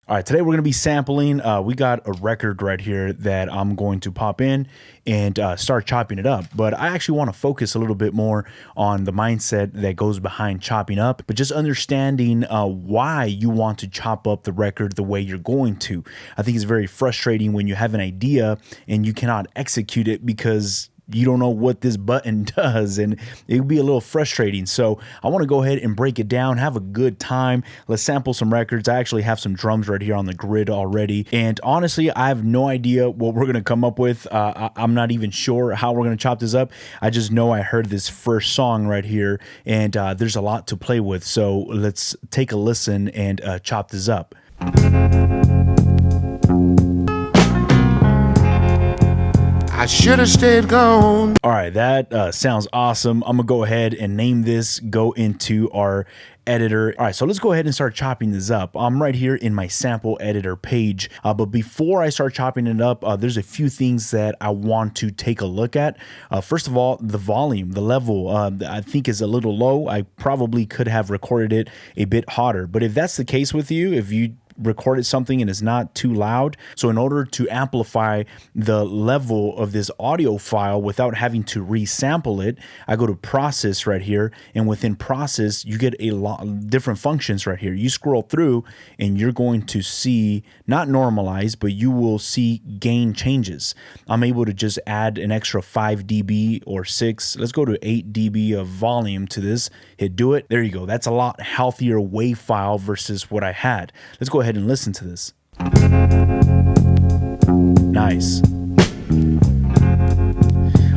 All right, today we're going to be sampling. We got a record right here that I'm going to pop in and start chopping it up. But I actually want to focus a little bit more on the mindset that goes behind chopping up, but just understanding why you want to chop up the record the way you're going to. I think it's very frustrating when you have an idea and you cannot execute it because you don't know what this button does, and it would be a little frustrating. So I want to go ahead and break it down, have a good time. Let's sample some records. I actually have some drums right here on the grid already, and honestly, I have no idea what we're going to come up with. I'm not even sure how we're going to chop this up. I just know I heard this first song right here, and there's a lot to play with. So let's take a listen and chop this up. I should have stayed gone. All right, that sounds awesome. I'm gonna go ahead and name this, go into our editor. All right, so let's go ahead and start chopping this up. I'm right here in my sample editor page, but before I start chopping it up, there's a few things that I want to take a look at. First of all, the volume, the level, I think is a little low. I probably could have recorded it a bit hotter, but if that's the case with you, if you recorded something and it's not too loud. So in order to amplify the level of this audio file without having to resample it, I go to process right here, and within process you get a lot of different functions right here. You scroll through and you're going to see, not normalize, but you will see gain changes. I'm able to just add an extra 5 dB or 6. Let's go to 8 dB of volume to this. Hit do it. There you go. That's a lot healthier wave file versus what I had. Let's go ahead and listen to this. Nice.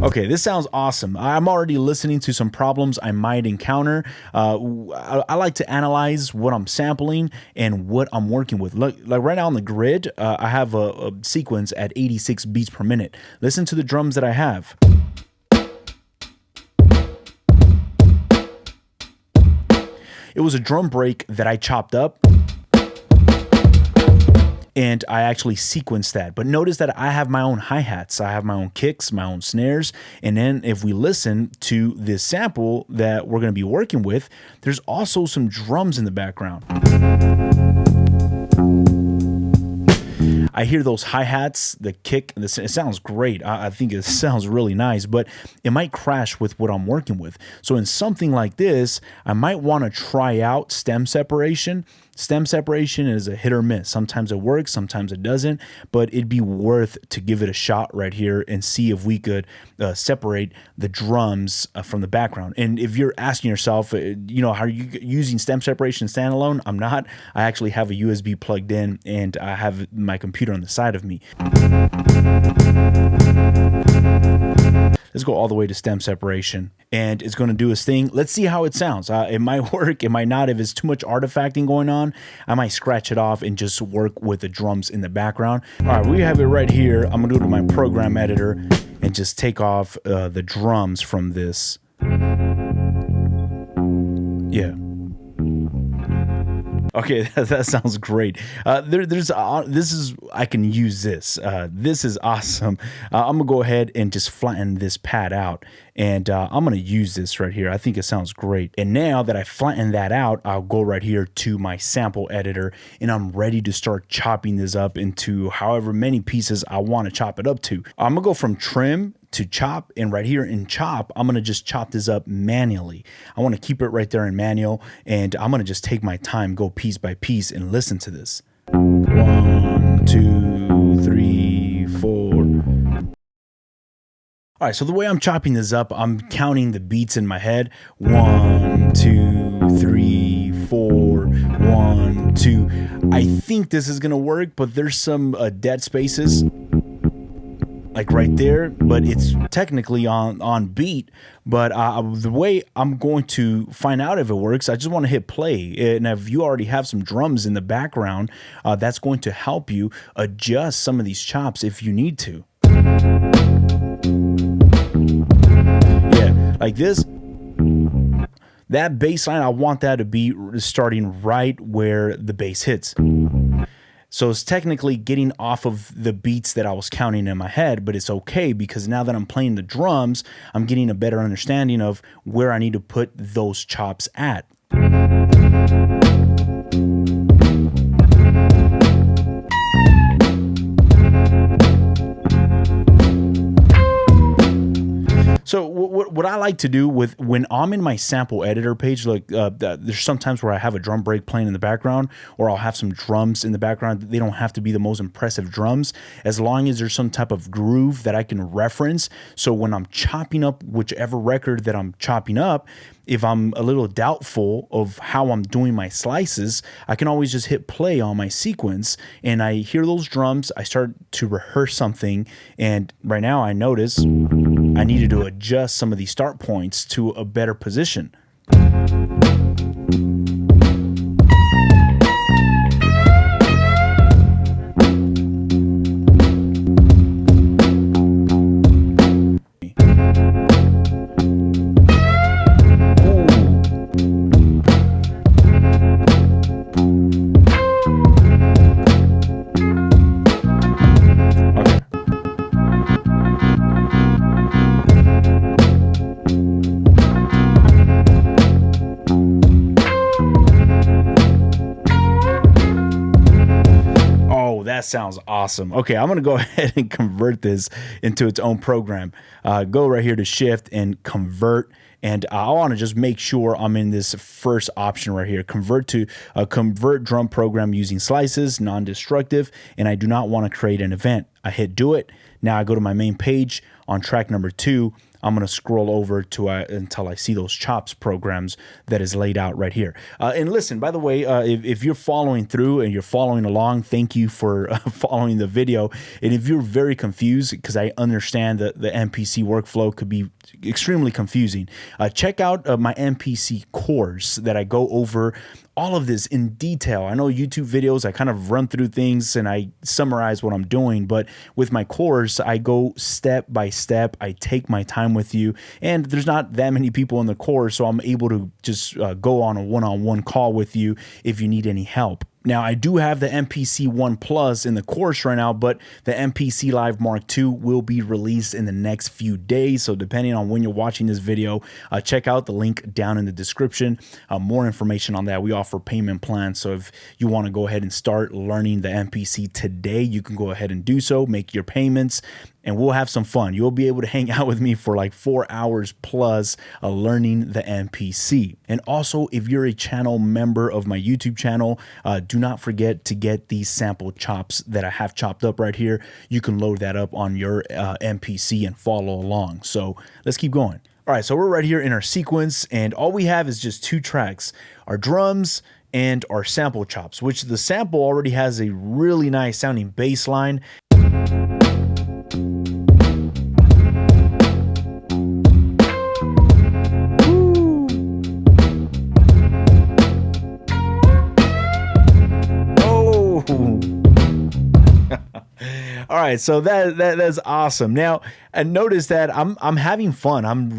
Okay, this sounds awesome. I'm already listening to some problems I might encounter. I like to analyze what I'm sampling and what I'm working with. Look, like right now on the grid, I have a sequence at 86 beats per minute. Listen to the drums that I have. It was a drum break that I chopped up, and I actually sequenced that. But notice that I have my own hi-hats, I have my own kicks, my own snares, and then if we listen to this sample that we're going to be working with, there's also some drums in the background. I hear those hi-hats, the kick, it sounds great. I think it sounds really nice, but it might crash with what I'm working with. So in something like this, I might want to try out stem separation. Stem separation is a hit or miss. Sometimes it works, sometimes it doesn't, but it'd be worth to give it a shot right here and see if we could separate the drums from the background. And if you're asking yourself, you know, how are you using stem separation standalone? I'm not. I actually have a USB plugged in, and I have my computer on the side of me. Let's go all the way to stem separation, and it's going to do its thing. Let's see how it sounds. It might work, it might not. If it's too much artifacting going on, I might scratch it off and just work with the drums in the background. All right, we have it right here. I'm going to go to my program editor and just take off the drums from this. Yeah. Okay, that sounds great. This is, I can use this. This is awesome. I'm gonna go ahead and just flatten this pad out, and I'm gonna use this right here. I think it sounds great. And now that I flattened that out, I'll go right here to my sample editor, and I'm ready to start chopping this up into however many pieces I want to chop it up to. I'm gonna go from trim to chop, and right here in chop, I'm gonna just chop this up manually. I want to keep it right there in manual, and I'm gonna just take my time, go piece by piece, and listen to this. 1, 2, 3, 4. All right, so the way I'm chopping this up, I'm counting the beats in my head. 1, 2, 3, 4, 1, 2. I think this is gonna work, but there's some dead spaces, like right there, but it's technically on beat. But the way I'm going to find out if it works, I just want to hit play. And if you already have some drums in the background, that's going to help you adjust some of these chops if you need to. Yeah, like this. That bass line, I want that to be starting right where the bass hits. So it's technically getting off of the beats that I was counting in my head, but it's okay because now that I'm playing the drums, I'm getting a better understanding of where I need to put those chops at. I like to do with when I'm in my sample editor page, like there's sometimes where I have a drum break playing in the background, or I'll have some drums in the background. They don't have to be the most impressive drums, as long as there's some type of groove that I can reference. So when I'm chopping up whichever record that I'm chopping up, if I'm a little doubtful of how I'm doing my slices, I can always just hit play on my sequence and I hear those drums. I start to rehearse something. And right now I notice I needed to adjust some of these start points to a better position. That sounds awesome. Okay, I'm going to go ahead and convert this into its own program. Go right here to Shift and Convert. And I want to just make sure I'm in this first option right here. Convert to convert drum program using slices, non-destructive. And I do not want to create an event. I hit do it. Now I go to my main page on track number 2. I'm going to scroll over to until I see those chops programs that is laid out right here. And listen, by the way, if you're following through and you're following along, thank you for following the video. And if you're very confused, because I understand that the MPC workflow could be extremely confusing, check out my MPC course that I go over all of this in detail. I know YouTube videos, I kind of run through things and I summarize what I'm doing, but with my course, I go step by step. I take my time with you, and there's not that many people in the course, so I'm able to just go on a one-on-one call with you if you need any help. Now, I do have the MPC 1 Plus in the course right now, but the MPC Live Mark II will be released in the next few days. So depending on when you're watching this video, check out the link down in the description. More information on that. We offer payment plans. So if you want to go ahead and start learning the MPC today, you can go ahead and do so, make your payments, and we'll have some fun. You'll be able to hang out with me for like 4 hours plus learning the MPC. And also, if you're a channel member of my YouTube channel, do not forget to get these sample chops that I have chopped up right here. You can load that up on your MPC and follow along. So let's keep going. All right, so we're right here in our sequence, and all we have is just 2 tracks, our drums and our sample chops, which the sample already has a really nice sounding bass line. All right, so that's awesome. Now, and notice that I'm having fun. I'm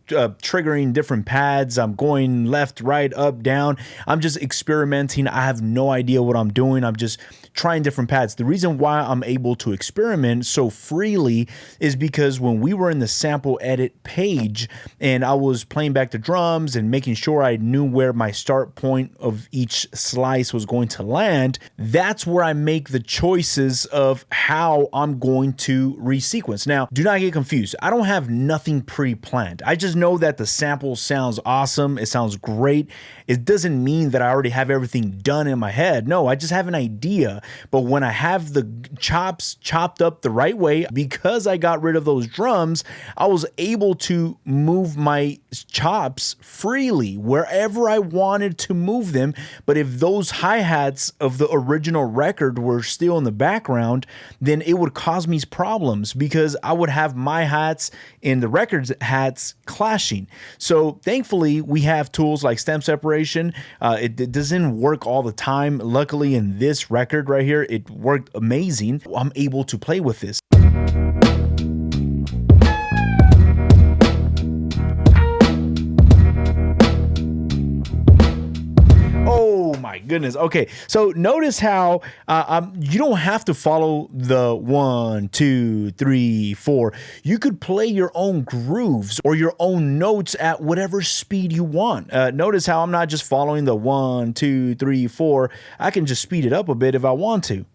triggering different pads. I'm going left, right, up, down. I'm just experimenting. I have no idea what I'm doing. I'm just trying different pads. The reason why I'm able to experiment so freely is because when we were in the sample edit page and I was playing back the drums and making sure I knew where my start point of each slice was going to land, that's where I make the choices of how I'm going to resequence. Now, do not get confused. I don't have nothing pre-planned. I just know that the sample sounds awesome. It sounds great. It doesn't mean that I already have everything done in my head. No, I just have an idea. But when I have the chops chopped up the right way, because I got rid of those drums, I was able to move my chops freely wherever I wanted to move them. But if those hi-hats of the original record were still in the background, then it would cause me problems because I would have my hats and the record's hats clashing. So thankfully, we have tools like stem separation. It doesn't work all the time. Luckily, in this record right here, it worked amazing. I'm able to play with this. Oh my goodness. Okay, so notice how you don't have to follow the 1, 2, 3, 4. You could play your own grooves or your own notes at whatever speed you want. Notice how I'm not just following the 1, 2, 3, 4. I can just speed it up a bit if I want to.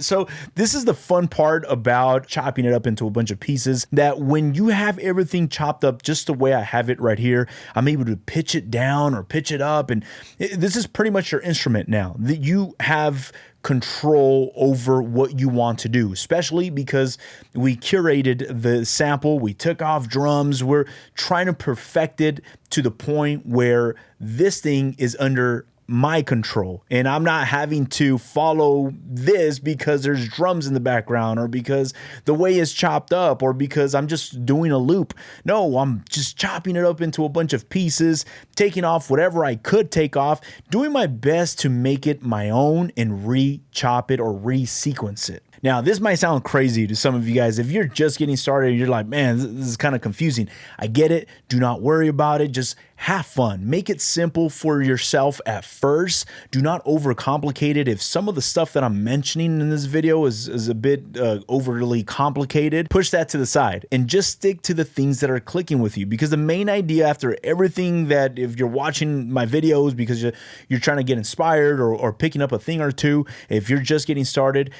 So this is the fun part about chopping it up into a bunch of pieces, that when you have everything chopped up just the way I have it right here, I'm able to pitch it down or pitch it up. And this is pretty much your instrument now, that you have control over what you want to do, especially because we curated the sample, we took off drums, we're trying to perfect it to the point where this thing is under my control, and I'm not having to follow this because there's drums in the background, or because the way it's chopped up, or because I'm just doing a loop. No, I'm just chopping it up into a bunch of pieces, taking off whatever I could take off, doing my best to make it my own and re-chop it or re-sequence it. Now, this might sound crazy to some of you guys. If you're just getting started and you're like, man, this is kind of confusing. I get it. Do not worry about it. Just have fun. Make it simple for yourself at first. Do not overcomplicate it. If some of the stuff that I'm mentioning in this video is a bit overly complicated, push that to the side and just stick to the things that are clicking with you. Because the main idea after everything, that if you're watching my videos because you're trying to get inspired or picking up a thing or two, if you're just getting started,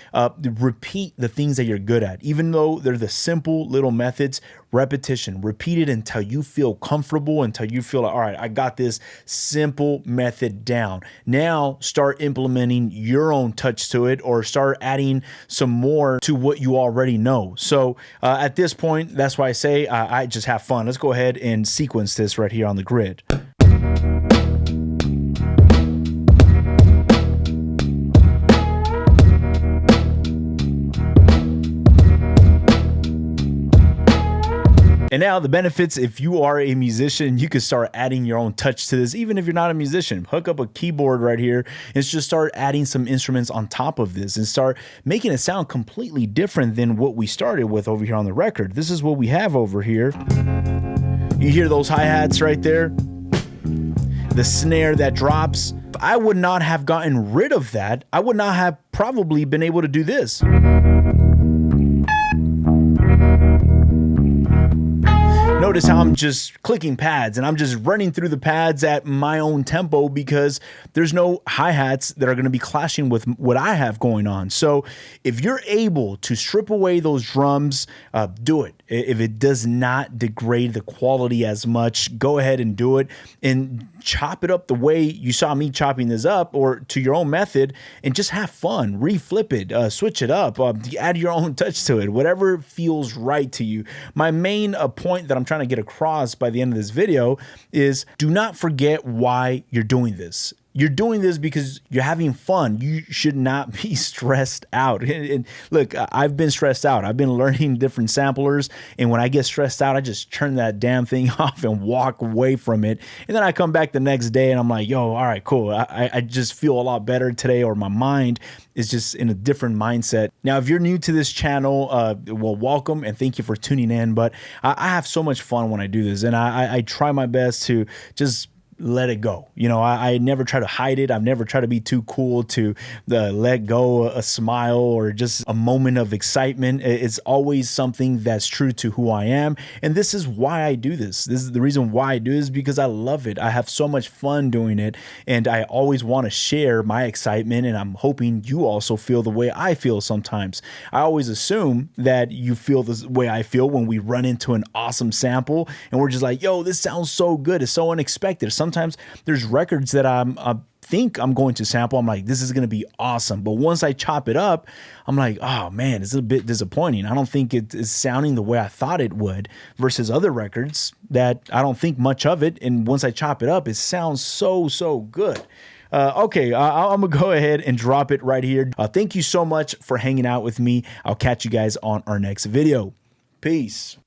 repeat the things that you're good at. Even though they're the simple little methods, repetition, repeat it until you feel comfortable, until you feel like, all right, I got this simple method down. Now start implementing your own touch to it, or start adding some more to what you already know. So at this point, that's why I say I just have fun. Let's go ahead and sequence this right here on the grid. And now the benefits, if you are a musician, you can start adding your own touch to this. Even if you're not a musician, hook up a keyboard right here and just start adding some instruments on top of this and start making it sound completely different than what we started with over here on the record. This is what we have over here. You hear those hi-hats right there? The snare that drops. If I would not have gotten rid of that, I would not have probably been able to do this. Notice how I'm just clicking pads and I'm just running through the pads at my own tempo because there's no hi-hats that are going to be clashing with what I have going on. So if you're able to strip away those drums, do it. If it does not degrade the quality as much, go ahead and do it and chop it up the way you saw me chopping this up, or to your own method, and just have fun. Reflip it, switch it up, add your own touch to it, whatever feels right to you. My main point that I'm trying to get across by the end of this video is, do not forget why you're doing this. You're doing this because you're having fun. You should not be stressed out. And look, I've been stressed out. I've been learning different samplers, and when I get stressed out, I just turn that damn thing off and walk away from it. And then I come back the next day and I'm like, yo, all right, cool. I just feel a lot better today, or my mind is just in a different mindset. Now, if you're new to this channel, well, welcome and thank you for tuning in. But I have so much fun when I do this, and I try my best to just let it go. You know, I never try to hide it. I've never tried to be too cool to let go a smile or just a moment of excitement. It's always something that's true to who I am. And this is why I do this. This is the reason why I do this, because I love it. I have so much fun doing it. And I always want to share my excitement. And I'm hoping you also feel the way I feel sometimes. I always assume that you feel the way I feel when we run into an awesome sample and we're just like, yo, this sounds so good. It's so unexpected. Sometimes there's records that I think I'm going to sample. I'm like, this is going to be awesome. But once I chop it up, I'm like, oh man, it's a bit disappointing. I don't think it is sounding the way I thought it would, versus other records that I don't think much of it. And once I chop it up, it sounds so good. Okay, I'm gonna go ahead and drop it right here. Thank you so much for hanging out with me. I'll catch you guys on our next video. Peace.